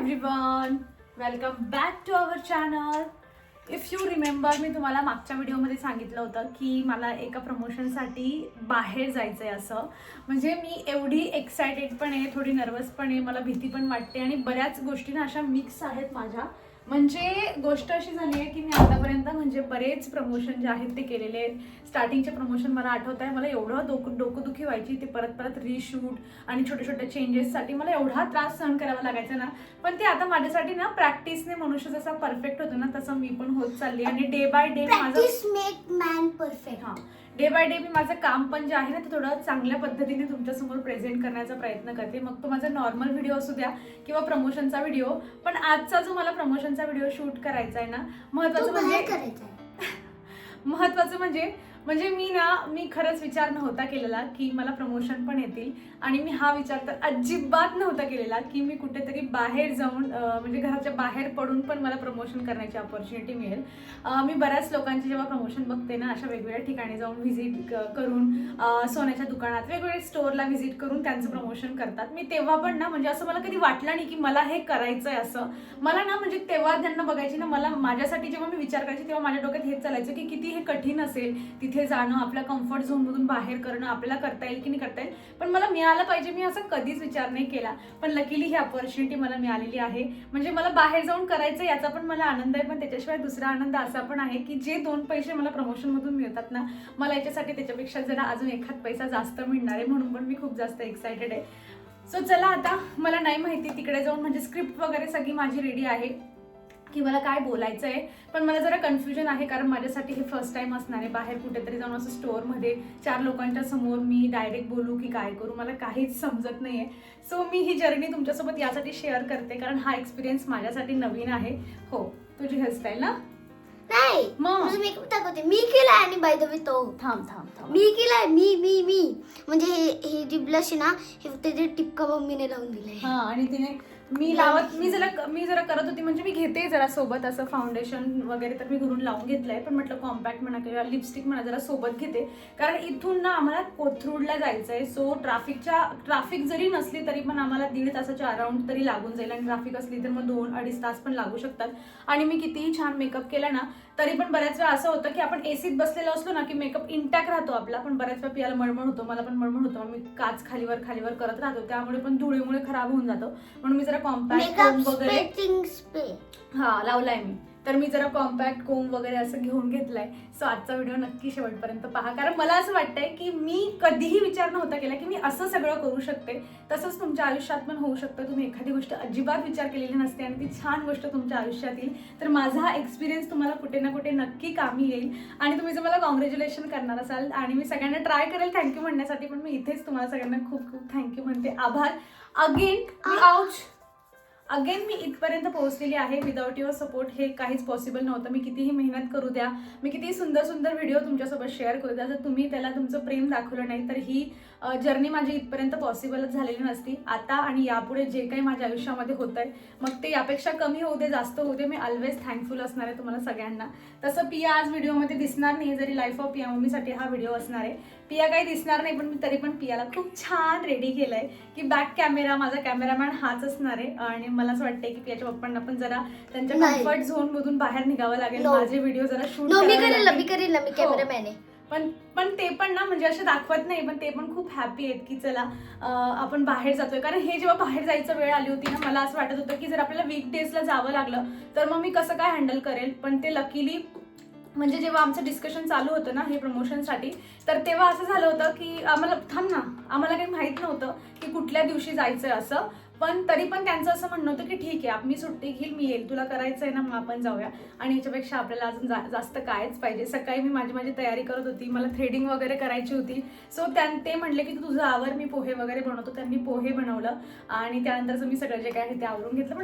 Everyone, welcome back to our channel. If you remember, मी तुम्हाला मागच्या व्हिडिओमध्ये सांगितलं होतं की मला एका प्रमोशनसाठी बाहेर जायचं आहे. असं म्हणजे मी एवढी एक्सायटेड पण आहे, थोडी नर्वस पण आहे, मला भीती पण वाटते आणि बऱ्याच गोष्टी ना अशा मिक्स आहेत माझ्या. म्हणजे गोष्ट अशी झाली आहे की मी आतापर्यंत म्हणजे बरेच प्रमोशन जे आहेत ते केलेले आहेत. स्टार्टिंगचे प्रमोशन मला आठवत आहे, मला एवढं डोकंदुखी व्हायची, ते परत परत रिशूट आणि छोटे छोटे चेंजेससाठी मला एवढा त्रास सहन करावा लागायचा ना. पण ते आता माझ्यासाठी ना प्रॅक्टिसने मनुष्य जसा परफेक्ट होतो ना तसं मी पण होत चालली आणि day by day practice make man perfect. हां, डे बाय डे मी माझं काम पण जे आहे ना ते थोडं चांगल्या पद्धतीने तुमच्यासमोर प्रेझेंट करण्याचा प्रयत्न करते. मग तो माझा नॉर्मल व्हिडिओ असू द्या किंवा प्रमोशनचा व्हिडिओ. पण आजचा जो मला प्रमोशनचा व्हिडिओ शूट करायचा आहे ना, महत्वाचं म्हणजे मी खरंच विचार नव्हता केलेला की मला प्रमोशन पण येतील. आणि मी हा विचार तर अजिबात नव्हता केलेला की मी कुठेतरी बाहेर जाऊन म्हणजे घराच्या बाहेर पडून पण मला प्रमोशन करण्याची ऑपॉर्च्युनिटी मिळेल. मी बऱ्याच लोकांचे जेव्हा प्रमोशन बघते ना, अशा वेगवेगळ्या ठिकाणी जाऊन व्हिजिट करून, सोन्याच्या दुकानात वेगवेगळे स्टोअरला व्हिजिट करून त्यांचं प्रमोशन करतात. मी तेव्हा पण ना म्हणजे असं मला कधी वाटलं नाही की मला हे करायचं आहे. असं मला ना म्हणजे तेव्हा ज्यांना बघायची ना, मला माझ्यासाठी जेव्हा मी विचार करायची तेव्हा माझ्या डोक्यात हेच चालायचं की किती हे कठीण असेल तिथे जाणं, आपल्या कम्फर्ट झोनमधून बाहेर करणं, आपल्याला करता येईल की नाही करता येईल, पण मला मिळालं पाहिजे. मी असं कधीच विचार नाही केला, पण लकीली ही ऑपॉर्च्युनिटी मला मिळालेली आहे. म्हणजे मला बाहेर जाऊन करायचं याचा पण मला आनंद आहे, पण त्याच्याशिवाय दुसरा आनंद असा पण आहे की जे 2 पैसे मला प्रमोशनमधून मिळतात ना, मला याच्यासाठी त्याच्यापेक्षा जरा अजून एखाद पैसा जास्त मिळणार आहे, म्हणून पण मी खूप जास्त एक्सायटेड आहे. सो चला, आता मला नाही माहिती तिकडे जाऊन म्हणजे स्क्रिप्ट वगैरे सगळी माझी रेडी आहे की मला काय बोलायचं आहे, पण मला जरा कन्फ्युजन आहे कारण माझ्यासाठी हे फर्स्ट टाइम असणार आहे. बाहेर कुठेतरी जाऊन असं स्टोअरमध्ये 4 लोकांच्या समोर मी डायरेक्ट बोलू की काय करू, मला काहीच समजत नाही आहे. सो मी ही जर्नी तुमच्यासोबत यासाठी शेअर करते कारण हा एक्सपिरियन्स माझ्यासाठी नवीन आहे. हो, तुझी हेअरस्टाईल ना? नाही, मग मेकअप दाखवते मी केलाय. आणि बाय द वे तो थांब मी केलाय. मी म्हणजे हे जी ब्लश आहे ना, हे त्याचे टिपका मम्मीने लावून दिलाय. हा, आणि तिने मी जरा करत होती म्हणजे मी घेते जरा सोबत असं फाउंडेशन वगैरे तर मी घरून लावून घेतलंय, पण म्हटलं कॉम्पॅक्ट म्हणा किंवा लिपस्टिक म्हणा जरा सोबत घेते कारण इथून ना आम्हाला कोथरूडला जायचंय. सो ट्रॅफिक जरी नसली तरी पण आम्हाला 1.5 तासाच्या अराउंड तरी लागून जाईल आणि ट्रॅफिक असली तर मग 2-2.5 तास पण लागू शकतात. आणि मी कितीही छान मेकअप केला ना तरी पण बऱ्याच वेळा असं होतं की आपण एसीत बसलेलो असलो ना की मेकअप इंटॅक्ट राहतो आपला, पण बऱ्याच वेळा पियाला मळमळ होतो, मला पण मळमळ होतो, मी काच खालीवर करत राहतो, त्यामुळे पण धुळीमुळे खराब होऊन जातो. म्हणून मी जरा कॉम्पॅक्ट कोम वगैरे हा लावलाय मी, तर मी जरा कॉम्पॅक्ट कोम वगैरे असं घेऊन घेतलाय. सो आजचा व्हिडिओ नक्की शेवटपर्यंत पहा कारण मला असं वाटतंय की मी कधीही विचार नव्हता केला की मी असं सगळं करू शकते. तसंच तुमच्या आयुष्यात पण होऊ शकतं. तुम्ही एखादी गोष्ट अजिबात विचार केलेली नसते आणि ती छान गोष्ट तुमच्या आयुष्यात येईल, तर माझा हा एक्सपिरियन्स तुम्हाला कुठे ना कुठे नक्की कामी येईल. आणि तुम्ही जर मला कॉंग्रॅच्युलेशन करणार असाल आणि मी सगळ्यांना ट्राय करेल थँक्यू म्हणण्यासाठी, पण मी इथेच तुम्हाला सगळ्यांना खूप खूप थँक्यू म्हणते. आभार. अगेन मी इथपर्यंत पोहोचलेली आहे. विदाउट युअर सपोर्ट हे काहीच पॉसिबल नव्हतं. मी कितीही मेहनत करू द्या, मी कितीही सुंदर सुंदर व्हिडिओ तुमच्यासोबत शेअर करू द्या, जर तुम्ही त्याला तुमचं प्रेम दाखवलं नाही तर ही जर्नी माझी इथपर्यंत पॉसिबलच झालेली नसती. आता आणि यापुढे जे काही माझ्या आयुष्यामध्ये होत आहे मग ते यापेक्षा कमी होऊ दे जास्त होऊ दे, मी ऑलवेज थँकफुल असणार आहे तुम्हाला सगळ्यांना. तसं पिया आज व्हिडिओमध्ये दिसणार नाही, जरी लाईफ ऑफ पिया मम्मीसाठी हा व्हिडिओ असणार आहे. पिया काही दिसणार नाही, पण मी तरी पण पियाला खूप छान रेडी केलंय की बॅक कॅमेरा माझा कॅमेरामॅन हाच असणार आहे. आणि मला असं वाटतंय की पियाच्या पप्पांना पण जरा त्यांच्या कम्फर्ट झोन मधून बाहेर निघावं लागेल. माझे व्हिडिओ जरा शूट मी कॅमेरामॅन आहे. पण ते पण ना म्हणजे असे दाखवत नाही, पण ते पण खूप हॅपी आहेत की चला आपण बाहेर जातोय. कारण हे जेव्हा बाहेर जायचं वेळ आली होती ना, मला असं वाटत होतं की जर आपल्याला वीकडेजला जावं लागलं तर मग मी कसं काय हँडल करेल. पण ते लकीली म्हणजे जेव्हा आमचं डिस्कशन चालू होतं ना हे प्रमोशनसाठी, तर तेव्हा असं झालं होतं की आम्हाला काही माहित नव्हतं की कुठल्या दिवशी जायचंय असं. पण तरी पण त्यांचं असं म्हणणं होतं की ठीक आहे, मी सुट्टी घेईल, मी येईल, तुला करायचं आहे ना मग आपण जाऊया. आणि याच्यापेक्षा आपल्याला अजून जास्त कायच पाहिजे. सकाळी मी माझी तयारी करत होती, मला थ्रेडिंग वगैरे करायची होती. सो ते म्हटले की तुझं आवर, मी पोहे वगैरे बनवतो. त्यांनी पोहे बनवलं आणि त्यानंतरचं मी सगळं जे काय आहे ते आवरून घेतलं.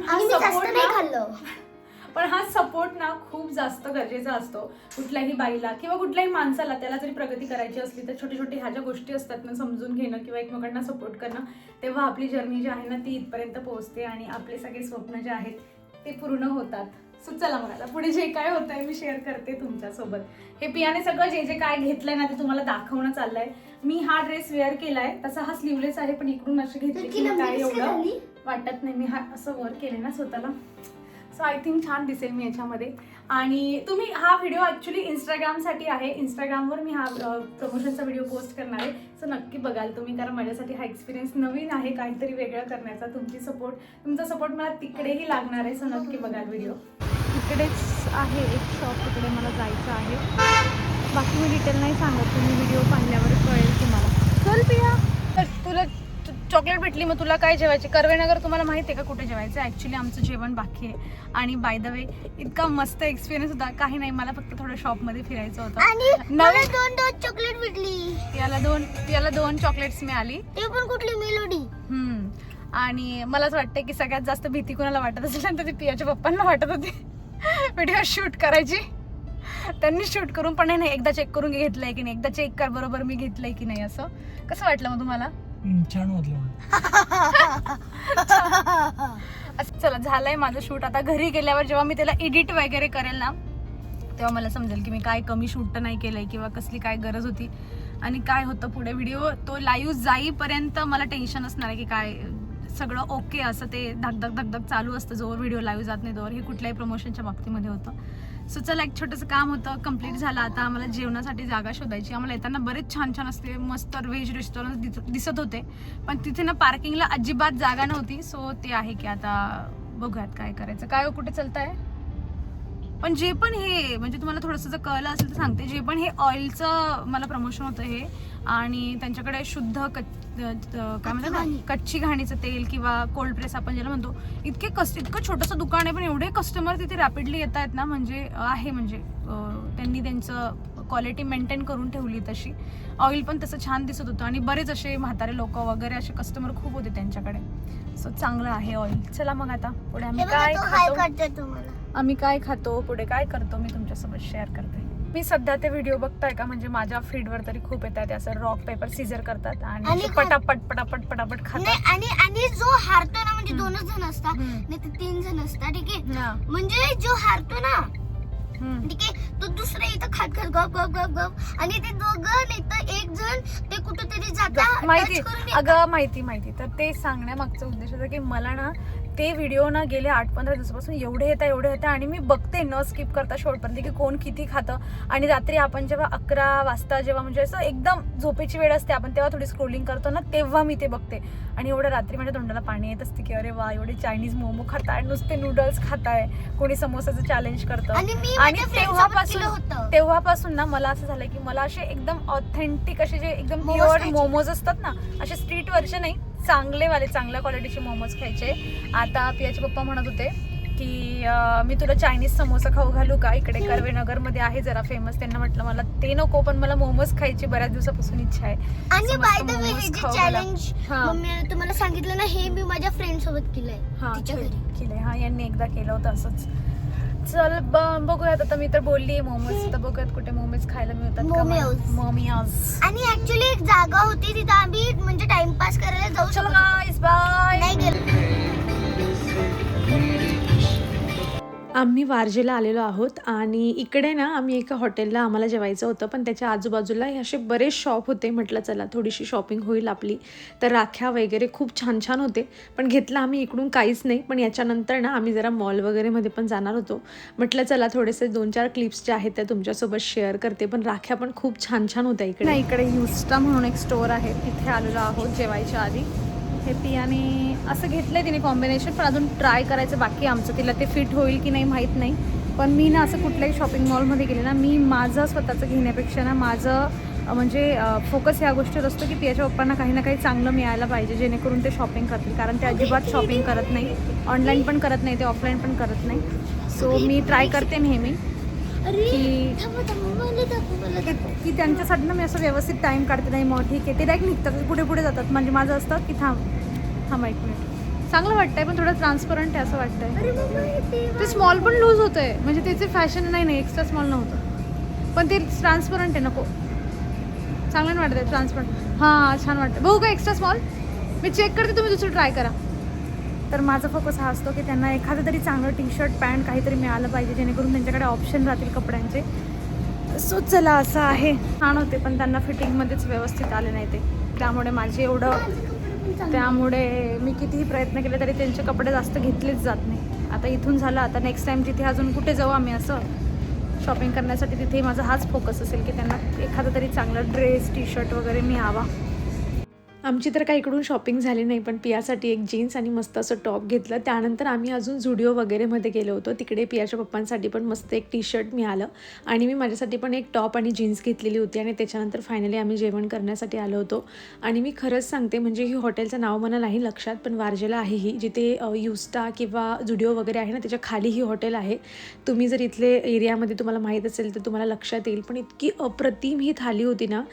पण हा सपोर्ट ना खूप जास्त गरजेचा असतो कुठल्याही बाईला किंवा कुठल्याही माणसाला. त्याला जरी प्रगती करायची असली तर छोटी छोटी ह्या ज्या गोष्टी असतात ना समजून घेणं किंवा एकमेकांना सपोर्ट करणं, तेव्हा आपली जर्नी जी आहे ना ती इथपर्यंत पोहोचते आणि आपले सगळे स्वप्न जे आहेत ते पूर्ण होतात. सो चला मग आता पुढे जे काय होत आहे मी शेअर करते तुमच्यासोबत. हे पियाने सगळं जे काय घेतलंय ना ते तुम्हाला दाखवणं चाललंय. मी हा ड्रेस वेअर केलाय, तसा हा स्लीवलेस आहे पण इकडून अशी घेतली की काय एवढं वाटत नाही. मी हा असं वर केले ना स्वतःला, सो आय थिंक छान दिसेल मी याच्यामध्ये. आणि तुम्ही हा व्हिडिओ ॲक्च्युली इंस्टाग्रामसाठी आहे. इंस्टाग्रामवर मी हा प्रमोशनचा व्हिडिओ पोस्ट करणार आहे. सो नक्की बघाल तुम्ही, कारण माझ्यासाठी हा एक्सपिरियन्स नवीन आहे काहीतरी वेगळं करण्याचा. तुमचा सपोर्ट मला तिकडेही लागणार आहे. सो नक्की बघाल व्हिडिओ. इकडेच आहे एक शॉप, तिकडे मला जायचं आहे. बाकी मी डिटेल नाही सांगत, तुम्ही व्हिडिओ पाहिल्यावर कळेल तुम्हाला. चल पिया, तुला चॉकलेट भेटली, मग तुला काय जेवायचे? कर्वेनगर तुम्हाला माहिती आहे का कुठे जेवायचं? ॲक्च्युली आमचं जेवण बाकी आहे. आणि बाय द वे इतका मस्त एक्सपिरियन्स होता. काही नाही, मला फक्त थोडं शॉपमध्ये फिरायचं होतं. आणि मला दोन चॉकलेट भेटली. याला दोन चॉकलेट्स मिळाली. ते पण कुठली मेलोडी. आणि मलाच वाटतं की सगळ्यात जास्त भीती कोणाला वाटत असेल तर ती पियाच्या पप्पांना वाटत होती व्हिडिओ शूट करायची. त्यांनी शूट करून पण नाही, एकदा चेक करून घेतलंय की नाही, एकदा चेक कर बरोबर मी घेतलंय की नाही. असं कसं वाटलं मग तुम्हाला? छान वाटलं. चला, झालंय माझं शूट. आता घरी गेल्यावर जेव्हा मी त्याला एडिट वगैरे करेल ना, तेव्हा मला समजेल की मी काय कमी शूट तर नाही केलंय किंवा कसली काय गरज होती आणि काय होतं पुढे. व्हिडिओ तो लाईव्ह जाईपर्यंत मला टेन्शन असणार आहे की काय सगळं ओके, असं ते धगधग चालू असतं जोवर व्हिडिओ लाईव्ह जात नाही तोवर. हे कुठल्याही प्रमोशनच्या बाबतीमध्ये होतं. सो चला, एक छोटंसं काम होतं, कम्प्लीट झालं. आता आम्हाला जेवणासाठी जागा शोधायची. आम्हाला येताना बरेच छान छान असते मस्त व्हेज रेस्टॉरंट दिसत होते, पण तिथे ना पार्किंगला अजिबात जागा नव्हती. सो ते आहे की आता बघूयात काय करायचं. काय कुठे चालतंय? पण जे पण हे म्हणजे तुम्हाला थोडंसं जर कळलं असेल तर सांगते, जे पण हे ऑइलचं मला प्रमोशन होतं हे, आणि त्यांच्याकडे शुद्ध काय म्हणतात ना, कच्ची घाणीचं तेल किंवा कोल्ड प्रेस आपण ज्याला म्हणतो, इतकं छोटंसं दुकान आहे पण एवढे कस्टमर तिथे रॅपिडली येत आहेत ना, म्हणजे आहे म्हणजे त्यांनी त्यांचं क्वालिटी मेंटेन करून ठेवली तशी. ऑइल पण तसं छान दिसत होतं आणि बरेच असे म्हातारे लोक वगैरे असे कस्टमर खूप होते त्यांच्याकडे. सो चांगलं आहे ऑइल. चला मग आता पुढे आम्ही काय खातो, पुढे काय करतो मी तुमच्यासोबत शेअर करते. मी सध्या ते व्हिडिओ बघताय का, म्हणजे माझ्या फीडवर तरी खूप येतात असं रॉक पेपर सीझर करतात आणि पटापट खातात. आणि जो हारतो ना, म्हणजे 2 जण असतात नाही तर 3 जण असतात, ठीक आहे. म्हणजे जो हारतो ना, ठीक आहे, तो दुसरा इथं खात गप गप गप गप, आणि ते दोघं नाही तर एक जण ते कुठेतरी जातात. माहिती. तर ते सांगण्यामागचा उद्देश होता की मला ना ते व्हिडिओ ना गेले 8-15 दिवसापासून एवढे येतात आणि मी बघते न स्किप करता शेवटपर्यंत की कोण किती खातं. आणि रात्री आपण जेव्हा 11 वाजता जेव्हा म्हणजे असं एकदम झोपेची वेळ असते आपण, तेव्हा थोडी स्क्रोलिंग करतो ना, तेव्हा मी ते बघते. आणि एवढं रात्री माझ्या तोंडाला पाणी येत असते की अरे वा, एवढे चायनीज मोमो खाताय, नुसते नूडल्स खाताय, कोणी समोसाचं चॅलेंज करतं. आणि तेव्हापासून ना मला असं झालं की मला असे एकदम ऑथेंटिक असे जे एकदम प्युअर मोमोज असतात ना, असे स्ट्रीटवरचे नाही, चांगल्या क्वालिटीचे मोमोज खायचे. आता पियाचे पप्पा म्हणत होते की मी तुला चायनीज समोसा खाऊ घालू का, इकडे कर्वेनगर मध्ये आहे जरा फेमस. त्यांना म्हटलं मला ते नको, पण मला मोमोज खायची बऱ्याच दिवसापासून इच्छा आहे. आणि बाय द वे हे जे चॅलेंज मम्मीने तुम्हाला सांगितलं ना, हे मी माझ्या फ्रेंड सोबत केलंय, तिच्या घरी केलंय. हा, यांनी एकदा केलं होतं असंच. चल बघूयात. आता मी तर बोलली मोमोज, तर बघूयात कुठे मोमोज खायला मिळतात. मोमियाज. आणि ऍक्च्युअली एक जागा होती तिथं आम्ही म्हणजे टाइमपास करायला जाऊ शकतो. Guys bye. नाही गेलो. आम्ही वारजेला आलेलो आहोत आणि इकडे ना आम्ही एका हॉटेलला आम्हाला जेवायचं होतं, पण त्याच्या आजूबाजूला हे असे बरेच शॉप होते. म्हटलं चला थोडीशी शॉपिंग होईल आपली. तर राख्या वगैरे खूप छान छान होते, पण घेतलं आम्ही इकडून काहीच नाही. पण याच्यानंतर ना आम्ही जरा मॉल वगैरेमध्ये पण जाणार होतो. म्हटलं चला थोडेसे 2-4 क्लिप्स ज्या आहेत त्या तुमच्यासोबत शेअर करते. पण राख्या पण खूप छान छान होत्या इकडे. इकडे युस्टा म्हणून एक स्टोर आहे, तिथे आलेलो आहोत जेवायच्या आधी. हे पियाने असं घेतलंय तिने कॉम्बिनेशन, पण अजून ट्राय करायचं बाकी आमचं. तिला ते फिट होईल की नाही माहीत नाही. पण मी ना असं कुठल्याही शॉपिंग मॉलमध्ये गेले ना, मी माझं स्वतःचं घेण्यापेक्षा ना माझं म्हणजे फोकस ह्या गोष्टीवर असतो की पियाच्या पप्पांना काही ना काही चांगलं मिळायला पाहिजे, जेणेकरून ते शॉपिंग करतील. कारण ते अजिबात शॉपिंग करत नाही, ऑनलाईन पण करत नाही, ते ऑफलाईन पण करत नाही. सो मी ट्राय करते नेहमी की त्यांच्यासाठी ना मी असं व्यवस्थित टाईम काढते. नाही मग ठीक आहे, ते डायरेक्ट निघतात, पुढे जातात. म्हणजे माझं असतं की थांब 1 मिनिट, चांगलं वाटतंय पण थोडं ट्रान्सपरंट आहे असं वाटतंय. ते स्मॉल पण लूज होतंय, म्हणजे त्याचे फॅशन नाही एक्स्ट्रा स्मॉल नव्हतं, पण ते ट्रान्सपरंट आहे. नको, चांगलं नाही वाटत आहे ट्रान्सपरंट. हां छान वाटतं. बघू का एक्स्ट्रा स्मॉल? मी चेक करते, तुम्ही दुसरं ट्राय करा. तर माझा फोकस हा असतो की त्यांना एखादं तरी चांगलं टी-शर्ट पॅन्ट काहीतरी मिळालं पाहिजे, जेणेकरून त्यांच्याकडे ऑप्शन राहतील कपड्यांचे. सो चला असं आहे. छान होते पण त्यांना फिटिंगमध्येच व्यवस्थित आले नाही ते, त्यामुळे माझे एवढं त्यामुळे मी कितीही प्रयत्न केले तरी त्यांचे कपडे जास्त घेतलेच जात नाही. आता इथून झालं, आता नेक्स्ट टाइम जिथे अजून कुठे जाऊ आम्ही असं शॉपिंग करण्यासाठी, तिथे माझा हाच फोकस असेल की त्यांना एखादा तरी चांगला ड्रेस, टी शर्ट वगैरे मिळावा. आमची तर काही इकडून शॉपिंग झाली नाही, पण पियासाठी एक जीन्स आणि मस्त असं टॉप घेतलं. त्यानंतर आम्ही अजून झुडिओ वगैरेमध्ये गेलो होतो. तिकडे पियाच्या पप्पांसाठी पण मस्त एक टी शर्ट मिळालं आणि मी माझ्यासाठी पण एक टॉप आणि जीन्स घेतलेली होती. आणि त्याच्यानंतर फायनली आम्ही जेवण करण्यासाठी आलो होतो. आणि मी खरंच सांगते, म्हणजे ही हॉटेलचं नाव मला नाही लक्षात, पण वारजेला आहे ही, जिथे युस्टा किंवा झुडिओ वगैरे आहे ना, त्याच्या खाली ही हॉटेल आहे. तुम्ही जर इथले एरियामध्ये तुम्हाला माहीत असेल तर तुम्हाला लक्षात येईल. पण इतकी अप्रतिम ही थाली होती ना.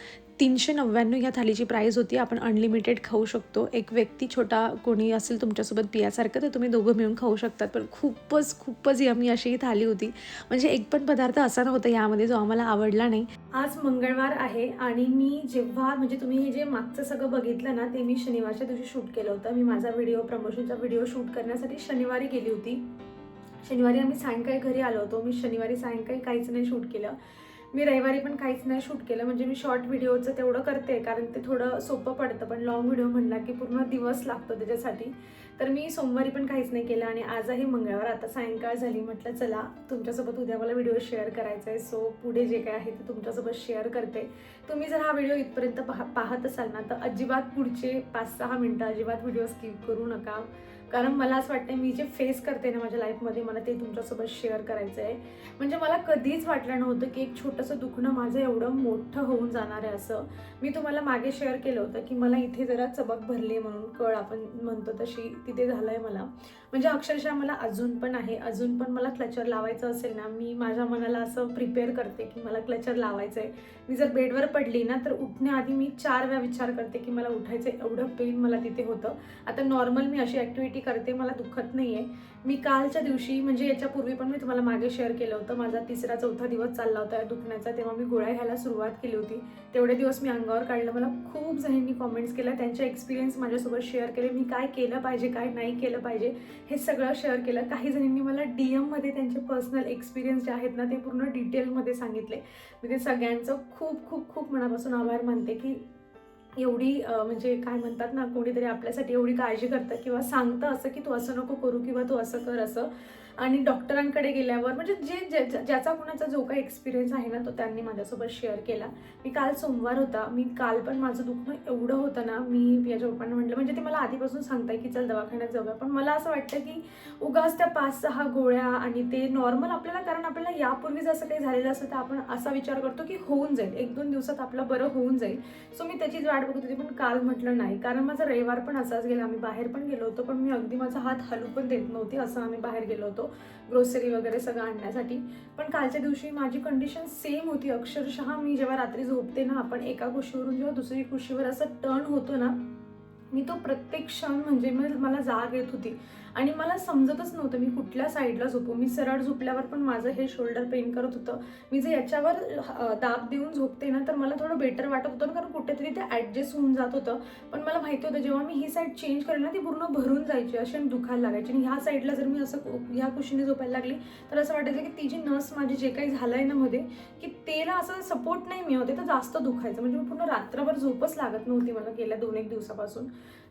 399 ह्या थालीची प्राईस होती. आपण अनलिमिटेड खाऊ शकतो. एक व्यक्ती छोटा कोणी असेल तुमच्यासोबत पियासारखं तर तुम्ही दोघं मिळून खाऊ शकतात. पण खूपच यमी अशी ही थाली होती. म्हणजे एक पण पदार्थ असा नव्हता यामध्ये जो आम्हाला आवडला नाही. आज मंगळवार आहे आणि मी जेव्हा म्हणजे तुम्ही हे जे मागचं सगळं बघितलं ना, ते मी शनिवारच्या दिवशी शूट केलं होतं. मी माझा प्रमोशनचा व्हिडिओ शूट करण्यासाठी शनिवारी गेली होती. शनिवारी आम्ही सायंकाळी घरी आलो होतो. मी शनिवारी सायंकाळी काहीच नाही शूट केलं. मी रविवारी पण काहीच नाही शूट केलं. म्हणजे मी शॉर्ट व्हिडिओचं तेवढं करते कारण ते थोडं सोपं पडतं, पण लॉंग व्हिडिओ म्हणला की पूर्ण दिवस लागतो त्याच्यासाठी. तर मी सोमवारी पण काहीच नाही केलं आणि आजही मंगळवार. आता सायंकाळ झाली, म्हटलं चला तुमच्यासोबत उद्या मला व्हिडिओ शेअर करायचा आहे. सो पुढे जे काय आहे ते तुमच्यासोबत शेअर करते. तुम्ही जर हा व्हिडिओ इथपर्यंत पाहत असाल ना, तर अजिबात पुढचे 5-6 मिनटं अजिबात व्हिडिओ स्किप करू नका. कारण मला असं वाटतं मी जे फेस करते ना माझ्या लाईफमध्ये, मला ते तुमच्यासोबत शेअर करायचं आहे. म्हणजे मला कधीच वाटलं नव्हतं की एक छोटंसं दुखणं माझं एवढं मोठं होऊन जाणार आहे असं. मी तुम्हाला मागे शेअर केलं होतं की मला इथे जरा चबक भरली आहे म्हणून, कळ आपण म्हणतो तशी तिथे झालं आहे मला. म्हणजे अक्षरशः मला अजून पण मला क्लचर लावायचं असेल ना, मी माझ्या मनाला असं प्रिपेअर करते की मला क्लचर लावायचं आहे. मी जर बेडवर पडली ना तर उठण्याआधी मी 4 वेळा विचार करते की मला उठायचं आहे, एवढं पेन मला तिथे होतं. आता नॉर्मल मी अशी ॲक्टिव्हिटी करते, मला दुखत नाही आहे. मी कालच्या दिवशी म्हणजे याच्यापूर्वी पण मी तुम्हाला मागे शेअर केलं होतं, माझा 3रा-4था दिवस चालला होता या दुखण्याचा, तेव्हा मी गोळ्या घ्यायला सुरुवात केली होती. तेवढे दिवस मी अंगावर काढलं. मला खूप जणांनी कॉमेंट्स केल्या, त्यांचे एक्सपिरियन्स माझ्यासोबत शेअर केले. मी काय केलं पाहिजे, काय नाही केलं पाहिजे हे सगळं शेअर केलं. काही जणांनी मला DM-मध्ये त्यांचे पर्सनल एक्सपिरियन्स जे आहेत ना ते पूर्ण डिटेलमध्ये सांगितले. मी ते सगळ्यांचं खूप मनापासून आभार मानते की एवढी म्हणजे काय म्हणतात ना, कोणीतरी आपल्यासाठी एवढी काळजी करतं किंवा सांगतं असं की तू असं नको करू किंवा तू असं कर असं. आणि डॉक्टरांकडे गेल्यावर म्हणजे ज्याचा कोणाचा जो काही एक्सपिरियन्स आहे ना तो त्यांनी माझ्यासोबत शेअर केला. मी काल सोमवार होता, मी काल पण माझं दुखणं एवढं होतं ना, मी पियाच्या पप्पांना म्हटलं, म्हणजे ते मला आधीपासून सांगताय की चल दवाखान्यात जाऊया, पण मला असं वाटतं की उगाच त्या 5-6 गोळ्या आणि ते नॉर्मल आपल्याला, कारण आपल्याला यापूर्वी जसं काही झालेलं असतं तर आपण असा विचार करतो की होऊन जाईल, 1-2 दिवसात आपलं बरं होऊन जाईल. सो मी त्याचीच वाट बघत होती. पण काल म्हटलं नाही, कारण माझा रविवार पण असाच गेला. आम्ही बाहेर पण गेलो होतो, पण मी अगदी माझा हात हलू पण देत नव्हती असं आम्ही बाहेर गेलो होतो ग्रोसरी वगैरे सगळं आणण्यासाठी. पण कालच्या दिवशी माझी कंडिशन सेम होती. अक्षरशः मी जेव्हा रात्री झोपते ना, आपण एका कुशीवरून जेव्हा दुसरी कुशीवर असं टर्न होतो ना, मी तो प्रत्येक क्षण म्हणजे मला जाग येत होती आणि मला समजतच नव्हतं मी कुठल्या साईडला झोपू. मी सरळ झोपल्यावर पण माझं हे शोल्डर पेन करत होतं. मी जर याच्यावर दाब देऊन झोपते ना तर मला थोडं बेटर वाटत होतं ना, कारण कुठेतरी ते ॲडजस्ट होऊन जात होतं. पण मला माहिती होतं जेव्हा मी ही साईड चेंज करेल ना ती पूर्ण भरून जायची, अशी दुखायला लागायची. आणि ह्या साईडला जर मी असं ह्या कुशीने झोपायला लागली तर असं वाटायचं की ती जी नस माझी जे काही झालं आहे ना मध्ये, की तेला असं सपोर्ट नाही मिळत आहे तर जास्त दुखायचं. म्हणजे मी पूर्ण रात्रभर झोपच लागत नव्हती मला गेल्या 2-1 दिवसापासून.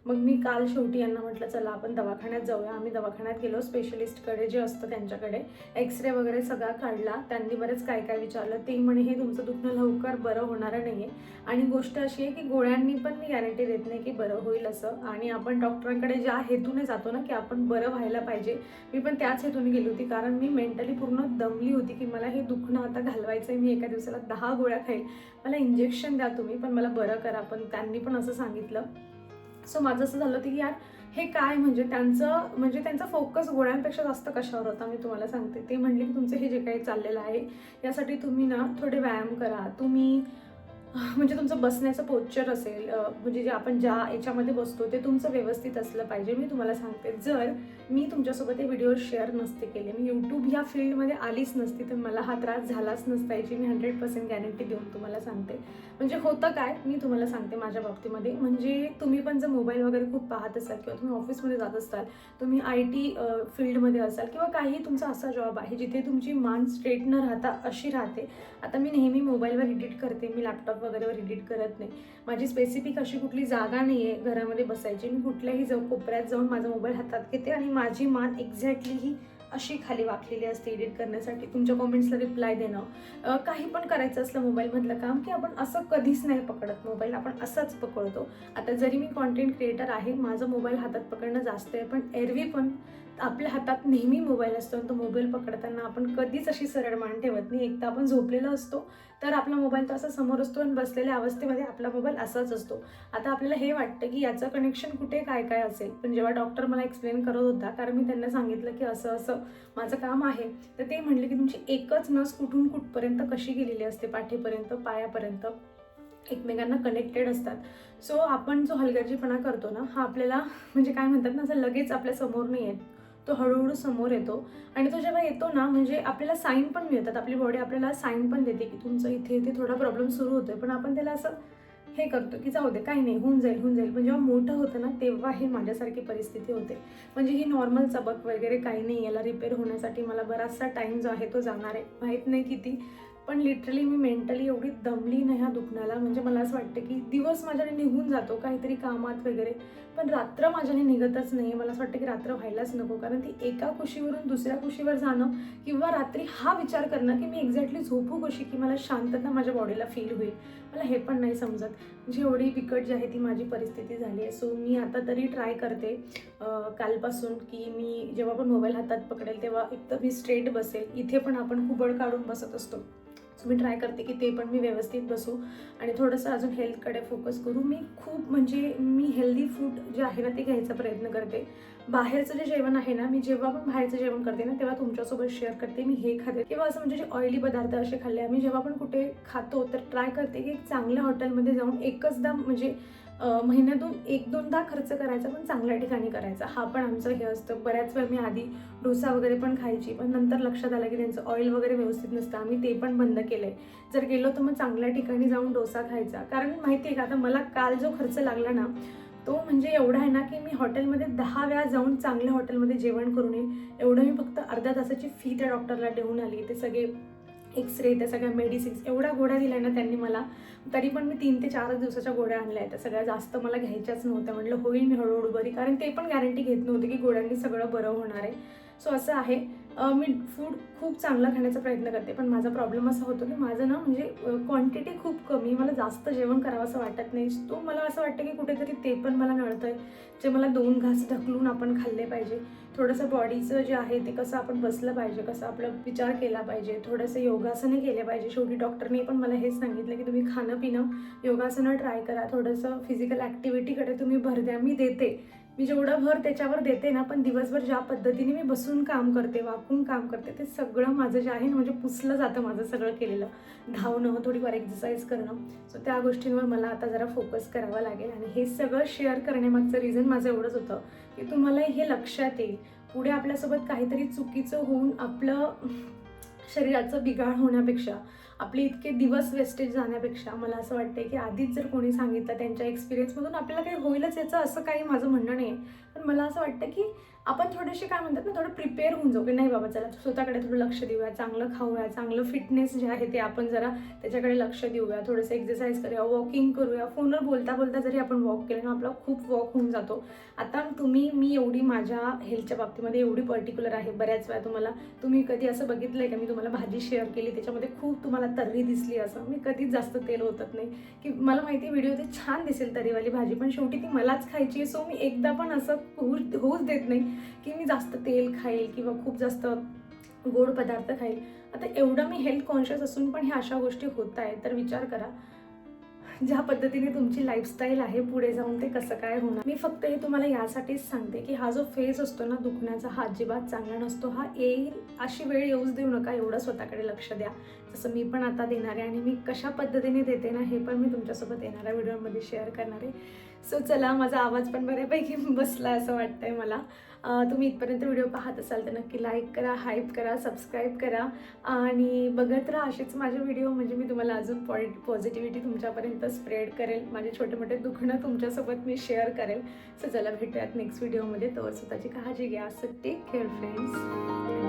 मग मी काल शेवटी यांना म्हटलं चला आपण दवाखान्यात जाऊया. आम्ही दवाखान्यात गेलो, स्पेशलिस्टकडे जे असतं त्यांच्याकडे. एक्सरे वगैरे सगळा काढला. त्यांनी बरेच काय विचारलं. ते म्हणे हे तुमचं दुखणं लवकर बरं होणारं नाही आहे. आणि गोष्ट अशी आहे की गोळ्यांनी पण मी गॅरंटी देत नाही की बरं होईल असं. आणि आपण डॉक्टरांकडे ज्या हेतूने जातो ना की आपण बरं व्हायला पाहिजे, मी पण त्याच हेतूने गेली होती. कारण मी मेंटली पूर्ण दमली होती की मला हे दुखणं आता घालवायचं आहे. मी एका दिवसाला 10 गोळ्या खाईल, मला इंजेक्शन द्या तुम्ही पण मला बरं करा. पण त्यांनी पण असं सांगितलं. सो माझं असं झालं होतं की यार हे काय, म्हणजे त्यांचा फोकस गोळ्यांपेक्षा जास्त कशावर होता मी तुम्हाला सांगते. ते म्हणले की तुमचं हे जे काही चाललेलं आहे यासाठी तुम्ही ना थोडे व्यायाम करा. तुम्ही म्हणजे तुमचं बसण्याचं पोश्चर असेल, म्हणजे जे आपण ज्या याच्यामध्ये बसतो ते तुमचं व्यवस्थित असलं पाहिजे. मी तुम्हाला सांगते, जर मी तुमच्यासोबत हे व्हिडिओ शेअर नसते केले, मी यूट्यूब ह्या फील्डमध्ये आलीच नसती तर मला हा त्रास झालाच नसता, याची मी 100% गॅरंटी देऊन तुम्हाला सांगते. म्हणजे होतं काय मी तुम्हाला सांगते माझ्या बाबतीमध्ये. म्हणजे तुम्ही पण जर मोबाईल वगैरे खूप पाहत असाल किंवा तुम्ही ऑफिसमध्ये जात असाल, तुम्ही IT फील्डमध्ये असाल किंवा काही तुमचा असा जॉब आहे जिथे तुमची मान स्ट्रेट न राहता अशी राहते. आता मी नेहमी मोबाईलवर एडिट करते, मी लॅपटॉप लॅपटॉप वगैरेवर एडिट करत नाही. माझी स्पेसिफिक अशी कुठली जागा नाही आहे घरामध्ये बसायची. मी कुठल्याही कोपऱ्यात जाऊन माझा मोबाईल हातात घेते आणि माझी मान एक्झॅक्टली ही अशी खाली वाकलेली असते एडिट करण्यासाठी, तुमच्या कॉमेंट्सला रिप्लाय देणं, काही पण करायचं असलं मोबाईलमधलं काम की आपण असं कधीच नाही पकडत मोबाईल, आपण असाच पकडतो. आता जरी मी कॉन्टेंट क्रिएटर आहे, माझं मोबाईल हातात पकडणं जास्त आहे, पण एरवी पण आपल्या हातात नेहमी मोबाईल असतो आणि तो मोबाईल पकडताना आपण कधीच अशी सरळ मान ठेवत नाही. एकदा आपण झोपलेलो असतो तर आपला मोबाईल तर असा समोर असतो आणि बसलेल्या अवस्थेमध्ये आपला मोबाईल असाच असतो. आता आपल्याला हे वाटतं की याचं कनेक्शन कुठे काय काय असेल, पण जेव्हा डॉक्टर मला एक्सप्लेन करत होता, कारण मी त्यांना सांगितलं की असं असं माझं काम आहे, तर ते म्हणले की तुमची एकच नस कुठून कुठपर्यंत कशी गेलेली असते, पाठीपर्यंत पायापर्यंत एकमेकांना कनेक्टेड असतात. सो आपण जो हलगर्जीपणा करतो ना, हा आपल्याला म्हणजे काय म्हणतात ना, असं लगेच आपल्या समोर नाही येत, तो हळूहळू समोर येतो. आणि तो जेव्हा येतो ना, म्हणजे आपल्याला साईन पण मिळतात, आपली बॉडी आपल्याला साईन पण देते की तुमचं इथे इथे थोडा प्रॉब्लेम सुरू होतोय, पण आपण त्याला असं हे करतो की जाऊ दे, काही नाही, होऊन जाईल होऊन जाईल. पण जेव्हा मोठं होतं ना, तेव्हा हे माझ्यासारखी परिस्थिती होते. म्हणजे ही नॉर्मल चबक वगैरे काही नाही, याला रिपेअर होण्यासाठी मला बराचसा टाईम जो आहे तो जाणार आहे, माहीत नाही किती. पण लिटरली मी मेंटली एवढी दमली नाही ह्या दुखण्याला, म्हणजे मला असं वाटतं की दिवस माझ्याने निघून जातो काहीतरी कामात वगैरे, पण रात्र माझ्याने निघतच नाही. मला असं वाटतं की रात्र व्हायलाच नको, कारण ती एका कुशीवरून दुसऱ्या कुशीवर जाणं किंवा रात्री हा विचार करणं की मी एक्झॅक्टली झोपू कशी की मला शांतता माझ्या बॉडीला फील होईल, मला हे पण नाही समजत. म्हणजे एवढी बिकट जी आहे ती माझी परिस्थिती झाली आहे. सो मी आता तरी ट्राय करते कालपासून की मी जेव्हा पण मोबाईल हातात पकडेल तेव्हा एक तर मी स्ट्रेट बसेल. इथे पण आपण कुबड काढून बसत असतो, सो मी ट्राय करते की ते पण मी व्यवस्थित बसू आणि थोडंसं अजून हेल्थकडे फोकस करू. मी खूप म्हणजे मी हेल्दी फूड जे आहे ना ते घ्यायचा प्रयत्न करते. बाहेरचं जे जेवण आहे ना, मी जेव्हा पण बाहेरचं जेवण करते ना तेव्हा तुमच्यासोबत शेअर करते मी हे खाते किंवा असं म्हणजे जे ऑइली पदार्थ असे खाल्ले. आम्ही जेव्हा पण कुठे खातो तर ट्राय करते की चांगल्या हॉटेलमध्ये जाऊन एकचदा म्हणजे महिन्यातून 1-2दा खर्च करायचा, पण चांगल्या ठिकाणी करायचा. हा पण आमचं हे असतं. बऱ्याच वेळ मी आधी डोसा वगैरे पण खायची, पण नंतर लक्षात आलं की त्यांचं ऑइल वगैरे व्यवस्थित नसतं, आम्ही ते पण बंद केलं आहे. जर गेलो तर मग चांगल्या ठिकाणी जाऊन डोसा खायचा. कारण माहिती आहे का, आता मला काल जो खर्च लागला ना तो म्हणजे एवढा आहे ना की मी हॉटेलमध्ये 10 वेळा जाऊन चांगल्या हॉटेलमध्ये जेवण करू नये एवढं मी फक्त अर्ध्या तासाची फी त्या डॉक्टरला देऊन आली. ते सगळे एक्सरे, त्या सगळ्या मेडिसिन्स, एवढ्या गोळ्या दिल्या ना त्यांनी मला, तरी पण मी 3 ते 4 दिवसाच्या गोळ्या आणल्या आहेत. त्या सगळ्या जास्त मला घ्यायच्याच नव्हत्या. म्हटलं होईल मी हळूहळू बरी, कारण ते पण गॅरंटी घेत नव्हते की गोळ्यांनी सगळं बरं होणार आहे. सो असं आहे. मी फूड खूप चांगला खाण्याचा प्रयत्न करते, पण माझा प्रॉब्लेम असा होतो की माझं ना म्हणजे क्वांटिटी खूप कमी, मला जास्त जेवण करावं असं वाटत नाही. तो मला असं वाटतं की कुठेतरी ते पण मला नळतं आहे, जे मला 2 घास ढकलून आपण खाल्ले पाहिजे. थोडंसं बॉडीचं जे आहे ते कसं आपण बसलं पाहिजे, कसं आपला विचार केला पाहिजे, थोडंसं योगासनं केले पाहिजे. शेवटी डॉक्टरने पण मला हेच सांगितलं की तुम्ही खाणं पिणं योगासनं ट्राय करा, थोडंसं फिजिकल ॲक्टिव्हिटीकडे तुम्ही भर द्या. मी देते, मी जेवढं भर त्याच्यावर देते ना, पण दिवसभर ज्या पद्धतीने मी बसून काम करते, वाकून काम करते, ते सगळं माझं जे आहे ना म्हणजे पुसलं जातं माझं सगळं केलेलं. धावणं, थोडीफार एक्सरसाइज करणं, सो त्या गोष्टींवर मला आता जरा फोकस करावा लागेल. आणि हे सगळं शेअर करण्यामागचं रिझन माझं एवढंच होतं की तुम्हाला हे लक्षात येईल, पुढे आपल्यासोबत काहीतरी चुकीचं होऊन आपलं शरीराचं बिघाड होण्यापेक्षा, आपले इतके दिवस वेस्टेज जाण्यापेक्षा मला असं वाटतं की आधीच जर कोणी सांगितलं त्यांच्या एक्सपिरियन्समधून आपल्याला काही होईलच याचं असं काही माझं म्हणणं नाही. पण मला असं वाटतं की आपण थोडेसे काय म्हणतात ना, थोडं प्रिपेअर होऊन जाऊ की नाही बाबा चला स्वतःकडे थोडं लक्ष देऊया, चांगलं खाऊया, चांगलं फिटनेस जे आहे ते आपण जरा त्याच्याकडे लक्ष देऊया, थोडंसं एक्सरसाइज करूया, वॉकिंग करूया. फोनवर बोलता बोलता जरी आपण वॉक केलं ना, आपला खूप वॉक होऊन जातो. आता मी एवढी माझ्या हेल्थच्या बाबतीमध्ये एवढी पर्टिक्युलर आहे. बऱ्याच वेळा तुम्ही कधी असं बघितलं आहे का, मी तुम्हाला भाजी शेअर केली त्याच्यामध्ये खूप तुम्हाला तर्री दिसली, असं मी कधीच जास्त तेल ओतत नाही. की मला माहिती आहे व्हिडिओ ते छान दिसेल तर्रीवाली भाजी, पण शेवटी ती मलाच खायची आहे. सो मी एकदा पण असं होऊच देत नाही की मी जास्त तेल खाईल किंवा खूप जास्त गोड पदार्थ खाईल. आता एवढं मी हेल्थ कॉन्शियस असून पण ह्या अशा गोष्टी होत आहेत, तर विचार करा ज्या पद्धतीने तुमची लाईफस्टाईल आहे पुढे जाऊन ते कसं काय होणार. मी फक्त हे तुम्हाला यासाठीच सांगते की हा जो फेज असतो ना दुखण्याचा, हा अजिबात चांगला नसतो. हा येईल अशी वेळ येऊच देऊ नका, एवढं स्वतःकडे लक्ष द्या, जसं मी पण आता देणार आहे. आणि मी कशा पद्धतीने देते ना हे पण मी तुमच्यासोबत येणाऱ्या व्हिडिओमध्ये शेअर करणार आहे. सो चला, माझा आवाज पण बऱ्यापैकी बसला असं वाटतंय मला. तुम्ही इथपर्यंत व्हिडिओ पाहत असाल तर नक्की लाईक करा, हाईप करा, सबस्क्राईब करा आणि बघत राहा असेच माझे व्हिडिओ. म्हणजे मी तुम्हाला अजून पॉझिटिव्हिटी तुमच्यापर्यंत स्प्रेड करेल, माझे छोटे मोठे दुखणं तुमच्यासोबत मी शेअर करेल. सो चला भेटूयात नेक्स्ट व्हिडिओमध्ये. तर स्वतःची काळजी घ्या. So take care friends.